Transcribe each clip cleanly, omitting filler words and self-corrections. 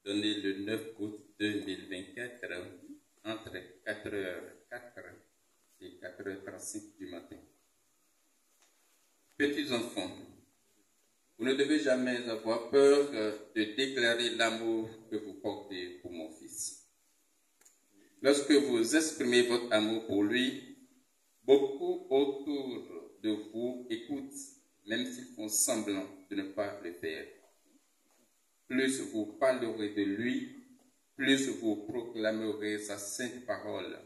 donné le 9 août 2024 entre 4h04 et 4h35 du matin. Petits enfants, vous ne devez jamais avoir peur de déclarer l'amour que vous portez pour mon fils. Lorsque vous exprimez votre amour pour lui, beaucoup autour de vous écoutent, même s'ils font semblant de ne pas le faire. Plus vous parlerez de lui, plus vous proclamerez sa sainte parole,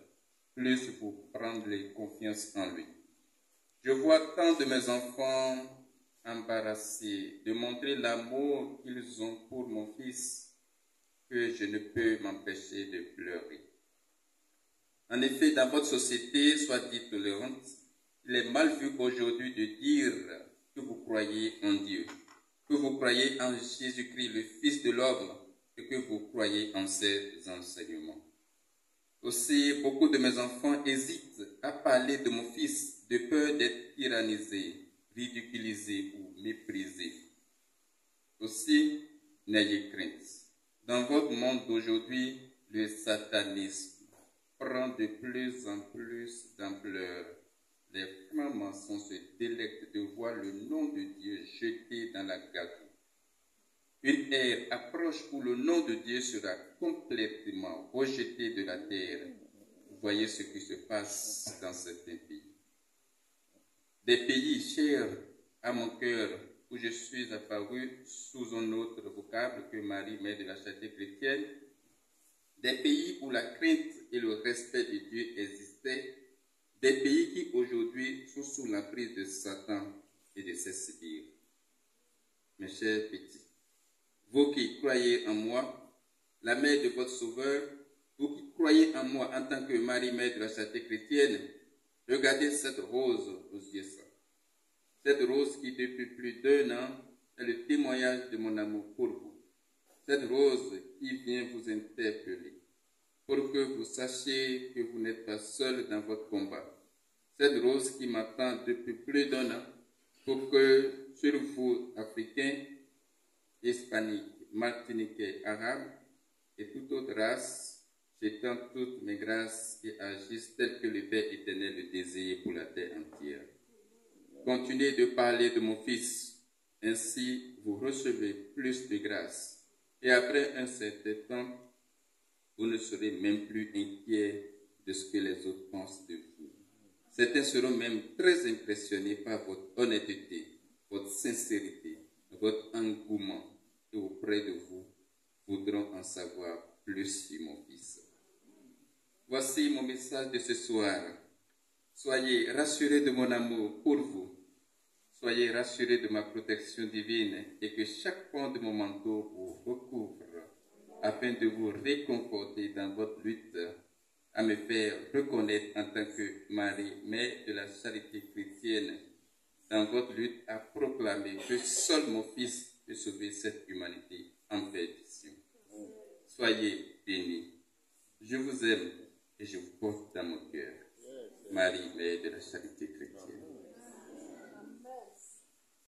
plus vous prendrez confiance en lui. Je vois tant de mes enfants embarrassés de montrer l'amour qu'ils ont pour mon fils que je ne peux m'empêcher de pleurer. En effet, dans votre société, soit dite tolérante, il est mal vu aujourd'hui de dire que vous croyez en Dieu, que vous croyez en Jésus-Christ, le Fils de l'homme, et que vous croyez en ses enseignements. Aussi, beaucoup de mes enfants hésitent à parler de mon fils de peur d'être tyrannisé, ridiculisé ou méprisé. Aussi, n'ayez crainte. Dans votre monde d'aujourd'hui, le satanisme prend de plus en plus d'ampleur. Les francs-maçons se délectent de voir le nom de Dieu jeté dans la gâteau. Une ère approche où le nom de Dieu sera complètement rejeté de la terre. Vous voyez ce qui se passe dans certains pays. Des pays chers à mon cœur, où je suis apparu sous un autre vocable que Marie, mère de la charité chrétienne, des pays où la crainte et le respect de Dieu existaient, des pays qui aujourd'hui sont sous l'emprise de Satan et de ses sbires. Mes chers petits, vous qui croyez en moi, la mère de votre Sauveur, vous qui croyez en moi en tant que Marie, mère de la charité chrétienne, regardez cette rose aux yeux saints. Cette rose qui, depuis plus d'1 an, est le témoignage de mon amour pour vous. Cette rose qui vient vous interpeller, pour que vous sachiez que vous n'êtes pas seul dans votre combat. Cette rose qui m'attend depuis plus d'1 an, pour que sur vous, Africains, Hispaniques, Martiniquais, Arabes et toute autre race, j'étends toutes mes grâces et agisse tel que le Père éternel le désire pour la terre entière. Continuez de parler de mon Fils, ainsi vous recevez plus de grâce. Et après un certain temps, vous ne serez même plus inquiets de ce que les autres pensent de vous. Certains seront même très impressionnés par votre honnêteté, votre sincérité, votre engouement, et auprès de vous voudront en savoir plus sur mon Fils. Voici mon message de ce soir. Soyez rassurés de mon amour pour vous. Soyez rassurés de ma protection divine et que chaque pan de mon manteau vous recouvre afin de vous réconforter dans votre lutte à me faire reconnaître en tant que Marie, mère de la charité chrétienne, dans votre lutte à proclamer que seul mon Fils peut sauver cette humanité en perdition. Soyez bénis. Je vous aime et je vous porte dans mon cœur. Marie, mère de la charité.